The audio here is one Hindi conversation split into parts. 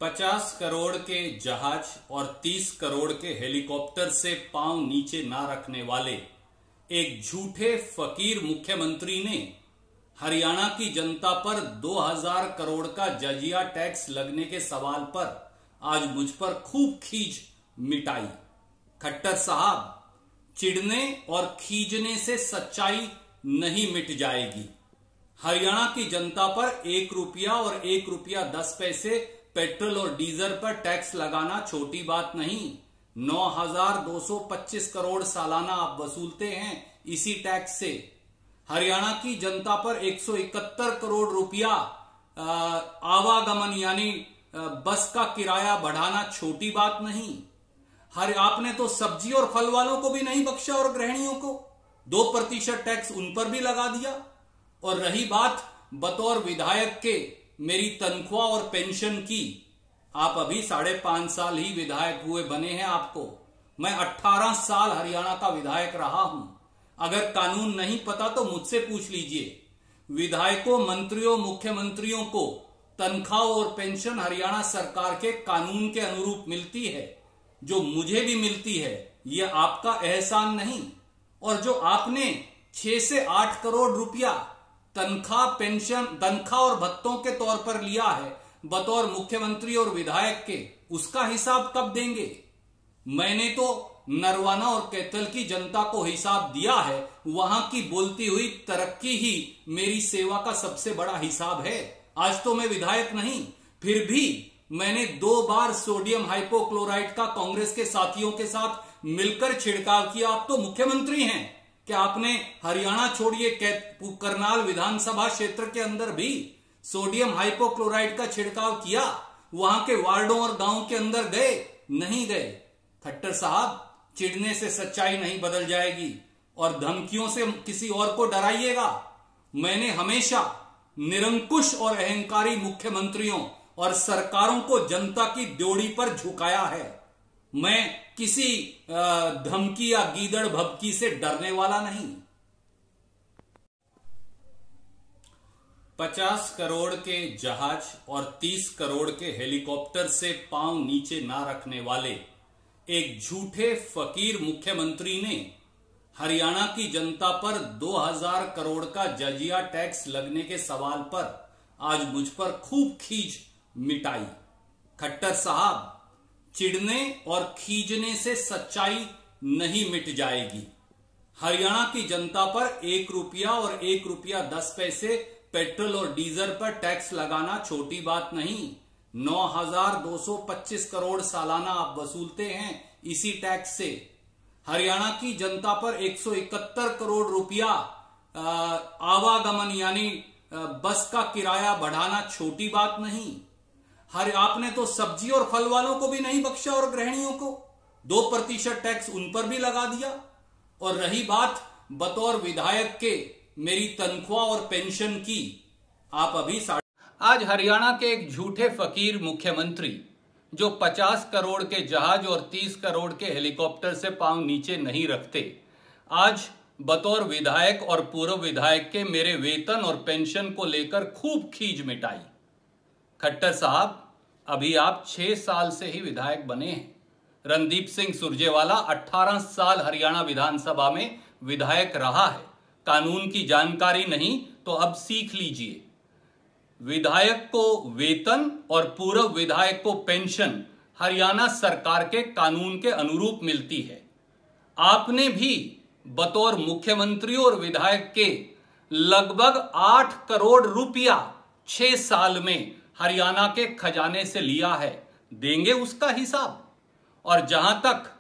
50 करोड़ के जहाज और 30 करोड़ के हेलीकॉप्टर से पांव नीचे ना रखने वाले एक झूठे फकीर मुख्यमंत्री ने हरियाणा की जनता पर 2000 करोड़ का जजिया टैक्स लगने के सवाल पर आज मुझ पर खूब खींच मिटाई। खट्टर साहब, चिढ़ने और खींचने से सच्चाई नहीं मिट जाएगी। हरियाणा की जनता पर 1 रुपया और 1 रुपया 10 पैसे पेट्रोल और डीजल पर टैक्स लगाना छोटी बात नहीं। 9225 करोड़ सालाना आप वसूलते हैं इसी टैक्स से। हरियाणा की जनता पर 171 करोड़ रुपया आवागमन यानी बस का किराया बढ़ाना छोटी बात नहीं। आपने तो सब्जी और फल वालों को भी नहीं बख्शा और गृहिणियों को 2% टैक्स उन पर भी लगा दिया। और रही बात बतौर विधायक के मेरी तनख्वाह और पेंशन की, आप अभी 5.5 साल ही विधायक हुए बने हैं आपको। मैं 18 साल हरियाणा का विधायक रहा हूं। अगर कानून नहीं पता तो मुझसे पूछ लीजिए। विधायकों, मंत्रियों, मुख्यमंत्रियों को तनख्वाह और पेंशन हरियाणा सरकार के कानून के अनुरूप मिलती है, जो मुझे भी मिलती है। यह आपका एहसान नहीं। और जो आपने 6 से 8 करोड़ रुपया तनख्वाह, पेंशन, तनख्वाह और भत्तों के तौर पर लिया है बतौर मुख्यमंत्री और विधायक के, उसका हिसाब कब देंगे? मैंने तो नरवाना और कैथल की जनता को हिसाब दिया है। वहां की बोलती हुई तरक्की ही मेरी सेवा का सबसे बड़ा हिसाब है। आज तो मैं विधायक नहीं, फिर भी मैंने 2 बार सोडियम हाइपोक्लोराइड का कांग्रेस के साथियों के साथ मिलकर छिड़काव किया। आप तो मुख्यमंत्री हैं। क्या आपने हरियाणा छोड़िए करनाल विधानसभा क्षेत्र के अंदर भी सोडियम हाइपोक्लोराइड का छिड़काव किया? वहां के वार्डों और गांवों के अंदर गए? नहीं गए। खट्टर साहब, चिढ़ने से सच्चाई नहीं बदल जाएगी और धमकियों से किसी और को डराइएगा। मैंने हमेशा निरंकुश और अहंकारी मुख्यमंत्रियों और सरकारों को जनता की ड्योढ़ी पर झुकाया है। मैं किसी धमकी या गीदड़ भभकी से डरने वाला नहीं। 50 करोड़ के जहाज और 30 करोड़ के हेलीकॉप्टर से पांव नीचे ना रखने वाले एक झूठे फकीर मुख्यमंत्री ने हरियाणा की जनता पर 2000 करोड़ का जजिया टैक्स लगने के सवाल पर आज मुझ पर खूब खींच मिटाई। खट्टर साहब, चिढ़ने और खींचने से सच्चाई नहीं मिट जाएगी। हरियाणा की जनता पर 1 रुपया और 1 रुपया 10 पैसे पेट्रोल और डीजल पर टैक्स लगाना छोटी बात नहीं। 9225 करोड़ सालाना आप वसूलते हैं इसी टैक्स से। हरियाणा की जनता पर 171 करोड़ रुपया आवागमन यानी बस का किराया बढ़ाना छोटी बात नहीं। आपने तो सब्जी और फल वालों को भी नहीं बख्शा और गृहिणियों को 2% टैक्स उन पर भी लगा दिया। और रही बात बतौर विधायक के मेरी तनख्वाह और पेंशन की, आप अभी आज हरियाणा के एक झूठे फकीर मुख्यमंत्री जो 50 करोड़ के जहाज और 30 करोड़ के हेलीकॉप्टर से पांव नीचे नहीं रखते, आज बतौर विधायक और पूर्व विधायक के मेरे वेतन और पेंशन को लेकर खूब खींच मिटाई। खट्टर साहब, अभी आप 6 साल से ही विधायक बने हैं। रणदीप सिंह सुरजेवाला 18 साल हरियाणा विधानसभा में विधायक रहा है। कानून की जानकारी नहीं तो अब सीख लीजिए। विधायक को वेतन और पूर्व विधायक को पेंशन हरियाणा सरकार के कानून के अनुरूप मिलती है। आपने भी बतौर मुख्यमंत्री और विधायक के लगभग 8 करोड़ रुपया 6 साल में हरियाणा के खजाने से लिया है। देंगे उसका हिसाब। और जहां तक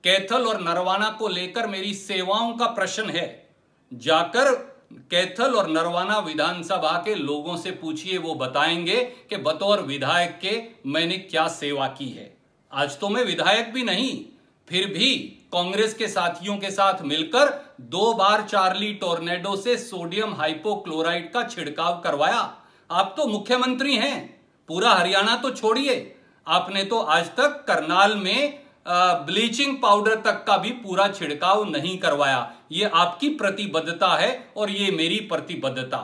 कैथल और नरवाना को लेकर मेरी सेवाओं का प्रश्न है, जाकर कैथल और नरवाना विधानसभा के लोगों से पूछिए। वो बताएंगे कि बतौर विधायक के मैंने क्या सेवा की है। आज तो मैं विधायक भी नहीं, फिर भी कांग्रेस के साथियों के साथ मिलकर 2 बार चार्ली टोर्नेडो से सोडियम हाइपोक्लोराइड का छिड़काव करवाया। आप तो मुख्यमंत्री हैं। पूरा हरियाणा तो छोड़िए, आपने तो आज तक करनाल में ब्लीचिंग पाउडर तक का भी पूरा छिड़काव नहीं करवाया। ये आपकी प्रतिबद्धता है और ये मेरी प्रतिबद्धता।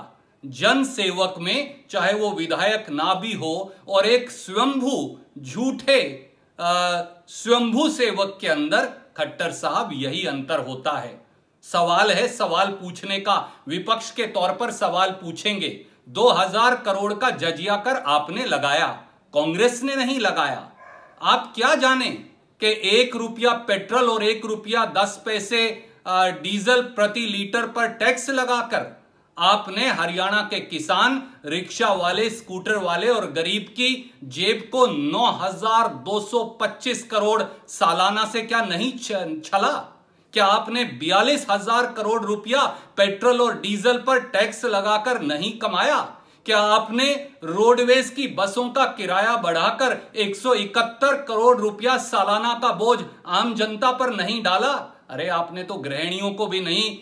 जन सेवक में, चाहे वो विधायक ना भी हो, और एक स्वयंभू झूठे स्वयंभू सेवक के अंदर खट्टर साहब यही अंतर होता है। सवाल है, सवाल पूछने का, विपक्ष के तौर पर सवाल पूछेंगे। 2000 करोड़ का जजिया कर आपने लगाया, कांग्रेस ने नहीं लगाया। आप क्या जाने कि 1 रुपया पेट्रोल और 1 रुपया 10 पैसे डीजल प्रति लीटर पर टैक्स लगाकर आपने हरियाणा के किसान, रिक्शा वाले, स्कूटर वाले और गरीब की जेब को 9,225 करोड़ सालाना से क्या नहीं छला? क्या आपने 42,000 करोड़ रुपया पेट्रोल और डीजल पर टैक्स लगाकर नहीं कमाया? क्या आपने रोडवेज की बसों का किराया बढ़ाकर 171 करोड़ रुपया सालाना का बोझ आम जनता पर नहीं डाला? अरे आपने तो गृहिणियों को भी नहीं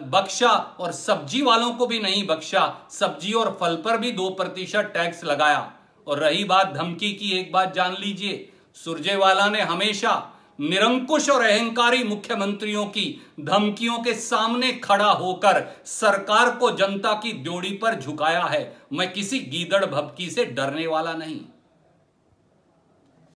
बख्शा और सब्जी वालों को भी नहीं बख्शा। सब्जी और फल पर भी 2% टैक्स लगाया। और रही बात धमकी की, एक बात जान लीजिए, सुरजेवाला ने हमेशा निरंकुश और अहंकारी मुख्यमंत्रियों की धमकियों के सामने खड़ा होकर सरकार को जनता की ड्योढ़ी पर झुकाया है। मैं किसी गीदड़ भभकी से डरने वाला नहीं।